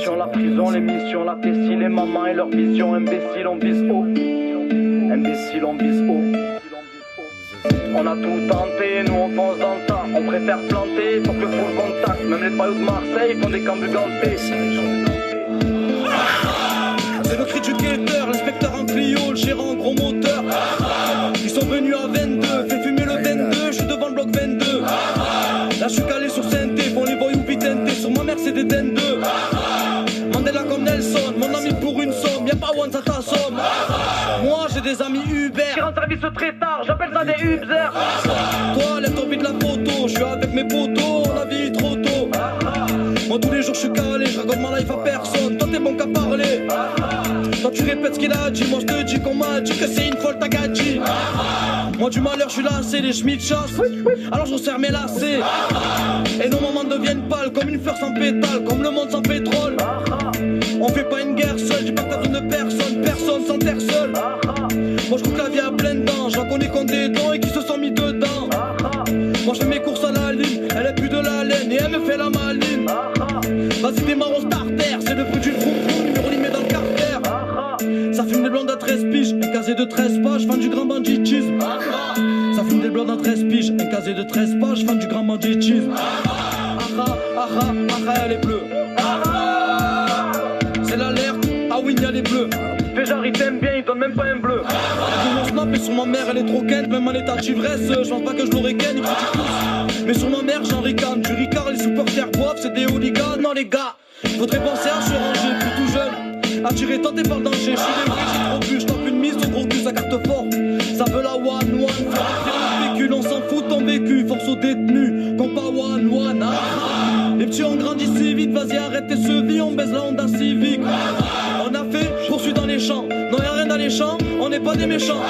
mission, la prison, l'émission, la tessie, les mamans et leur vision. Imbécile, on vise haut. Imbécile, on vise haut. On a tout tenté, nous on fonce dans le tas. On préfère planter pour que pour le contact. Même les paillots de Marseille font des cambus gantés. C'est le cri du guetteur, l'inspecteur en Clio, le gérant en gros moteur. Ils sont venus à 22, fait fumer le 22, je suis devant le bloc 22. Là je suis calé sur Saint-Té, pour les boys ou pitenté, sur ma mère c'est des den 2. Mandela comme Nelson, mon ami pour une somme, y'a pas one ça t'assomme. Moi j'ai des amis Uber, qui rendent service très tard, j'appelle ça des Uber. toi lève ton vite la photo, je suis avec mes potos, on a vie trop tôt. Moi tous les jours je suis calé, je raconte ma life à personne, toi t'es bon qu'à parler. Toi tu répètes ce qu'il a dit, moi je te dis qu'on m'a dit que c'est une folle tagadji. Moi du malheur je suis lassé, les chemins chassent, alors je resserre mes lacets. Et nos moments deviennent pâles comme une fleur sans pétale, comme le monde sans pétrole. On fait pas une guerre seule, j'ai pas besoin de personne, personne sans terre seule. Moi je trouve que la vie a plein de dents, j'en connais qu'on des dents et qui se sont mis dedans. Moi je fais mes courses à la ligne, elle est plus de la laine et elle me fait la maline. Vas-y démarre au starter, c'est le bruit d'une froufrou, numéro limé dans le carter. Ça fume des blondes à 13 piges, un casier de 13 pages, fan du grand banditisme. Ça fume des blondes à 13 piges, un casier de 13 pages, fan du grand banditisme. Elle est bleue. C'est l'alerte, ah oui y'a les bleus. Fais genre il t'aime bien, il donne même pas un bleu. Sur mon snap et sur ma mère elle est trop quinte, même en état d'ivresse, je pense pas que je l'aurais ken, il faut que tu pousses. Mais sur ma mère j'en ricane, du ricard, les supporters boivent, c'est des hooligans. Non les gars, faudrait penser à se ranger, plus tout jeune. Attiré, tenté par le danger, je suis des vrais, j'ai trop bu, je tape une mise au gros cul, ça carte fort. Ça veut la one, faire véhicule, on s'en fout de ton vécu, force aux détenus, qu'on pas one, Les petits on grandit si vite, vas-y arrête tes sevis, on baise la Honda Civic. On a fait poursuit dans les champs, non y'a rien dans les champs, on n'est pas des méchants.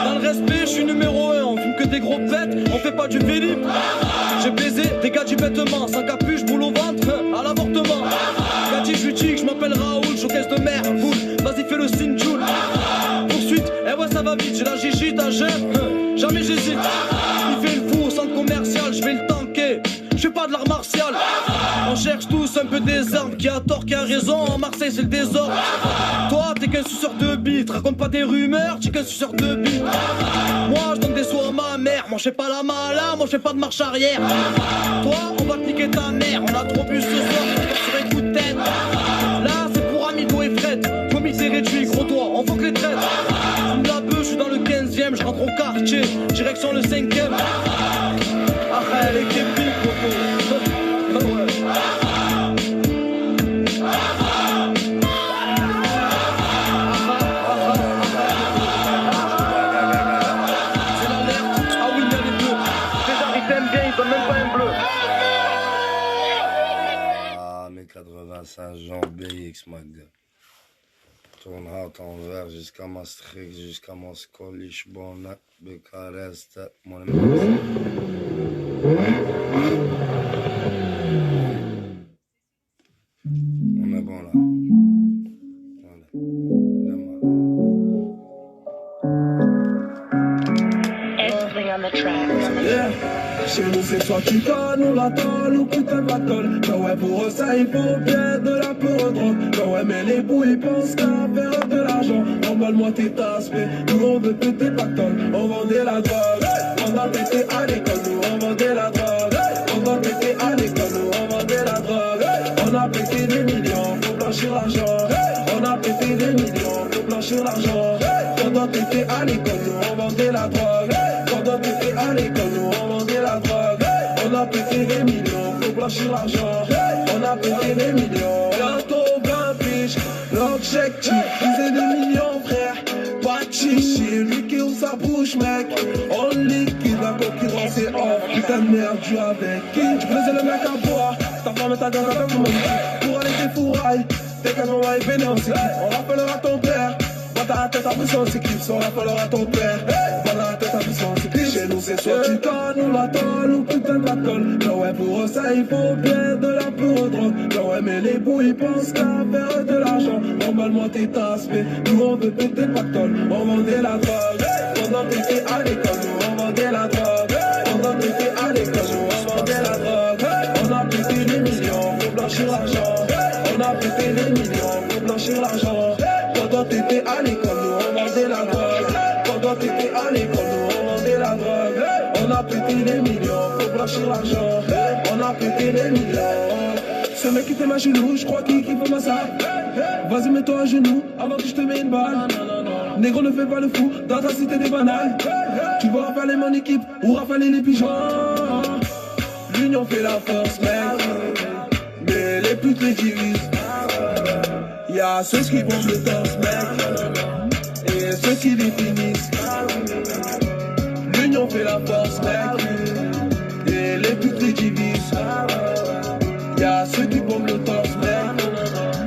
Dans le respect, je suis numéro 1, on fume que des gros pètes, on fait pas du Philippe. J'ai baisé des gars du vêtement, sans capuche, boule au ventre, à l'avortement. Gadi, je lui dis que je m'appelle Raoul, showcase de mer, cool, vas-y fais le signe Joule. Poursuite, eh ouais ça va vite, j'ai la gigi, ta jeune, jamais j'hésite. Il fait le fou au centre commercial, je vais le tanker, je fais pas de l'art martial. On cherche tous un peu des armes, qui a tort, qui a raison, en Marseille c'est le désordre. Toi t'es qu'un suceur de bite, raconte pas des rumeurs, t'es qu'un suceur de bite. Moi je donne des sous à ma mère, moi je fais pas la mala, moi je fais pas de marche arrière. Toi on va te niquer ta mère, on a trop bu ce soir, on sur un coup de tête. Là c'est pour Amigo et Fred, comité réduit, gros toi, on faut que les traites. Fume la beuh, je suis dans le 15ème, je rentre au quartier, direction le 5ème. Ah elle est képi, coco. Saint-Jean, BX, Magda. Tourne hard envers jusqu'à Maastricht, jusqu'à Moscou, Lisbonne, Bucarest, mon ami. On est bon là. Yeah. Chez nous c'est soit tu connes ou la tôle ou putain de battle. Mais ouais pour eux ça il faut bien de la pure drogue. Mais ouais mais les bouts ils pensent qu'à faire de l'argent. Emballe-moi tes tasses mais nous on veut péter pactole. On vendait la drogue, on a pété à l'école. Nous on vendait la drogue, on a pété à l'école. Nous on vendait la drogue, on a pété des millions pour blanchir l'argent. On a pété des millions pour blanchir l'argent. Pendant que t'étais à l'école nous on vendait la drogue. Pendant que t'étais à l'école nous on vendait la drogue. On a pété des millions pour blanchir l'argent. On a pété des millions. Bientôt 20 piges, l'objectif c'est des millions frère. Pas de chichi, lui qui ouvre sa bouche mec. On liquide, la concurrence est off. Putain de merde, tu avec qui? Tu faisais le mec à boire. Ta femme et ta gosse à tout le monde. Pour aller des fourrailles, t'es qu'un envoyé bénin, on rappellera ton père. Dans la tête à puissance, c'est clips, on rappellera ton père. Dans la tête à puissance, c'est clips. Chez nous, c'est soit tu connes ou la tôle ou putain de la colle. Non, ouais, pour eux, ça, il faut bien de la pure drogue. Non, ouais, mais les bouts, ils pensent qu'à faire de l'argent. Emballe-moi tes tasses, mais nous, on veut péter le pactole. On vendait la drogue. Pendant que t'étais à l'école, nous, on vendait la drogue. Pendant que t'étais à l'école, nous, on vendait la drogue. On a pété des millions pour blanchir l'argent. On a pété On a pété les millions, faut blanchir l'argent. On a pété les millions. Ce mec qui fait ma genou, je crois qu'il kiffe ma salle. Vas-y mets-toi à genoux avant que je te mette une balle. Négro ne fais pas le fou, dans ta cité des banales. Tu vas rafaler mon équipe ou rafaler les pigeons. L'union fait la force mec, mais les putes les divisent. Y'a ceux qui bombent le torse mec, et ceux qui les finissent. L'union fait la force mec, et les putes les divisent. Y'a ceux qui bombent le torse mec,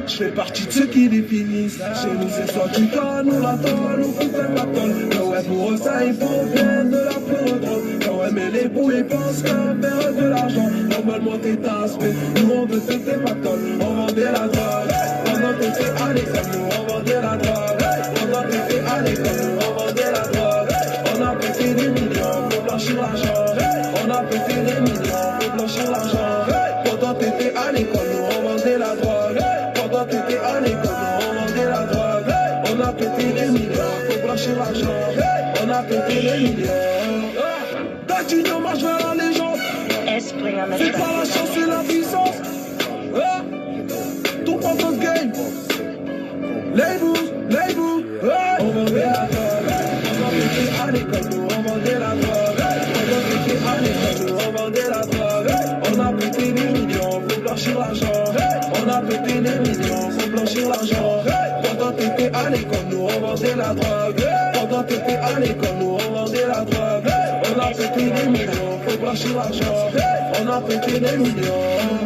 je fais partie de ceux qui les finissent. Chez nous c'est soit tu connes ou la tôle ou tu fais la tôle. Ouais pour eux ça il faut bien de la peur. Ouais mais les bouts ils pensent qu'à faire de l'argent. Normalement t'es tasse mais nous on veut c'était pas tôle. On vendait la drogue pendant que t'étais à l'école. Nous on vendait la drogue pendant que t'étais à l'école. Nous on vendait la drogue. On a pété des millions pour blanchir l'argent. On a pété des millions pour blanchir l'argent. Pendant que t'étais à l'école nous on vendait la drogue. Pendant que t'étais à l'école nous on vendait la drogue. On a pété des millions pour blanchir l'argent. On a pété des millions. D'Atignon marche vers la légende. C'est pas la chance, c'est la puissance. Tout prend notre game. Les bouts, on vendait la drogue. Pendant que t'étais à l'école, nous on vendait la drogue. Pendant que t'étais à l'école, nous on vendait la drogue. On a pété des millions pour blanchir l'argent. On a pété des millions pour blanchir l'argent. Pendant que t'étais à l'école, nous on vendait la drogue. Pendant que t'étais à l'école, nous on vendait la drogue. On a pété des millions pour blanchir l'argent. On a pété des millions.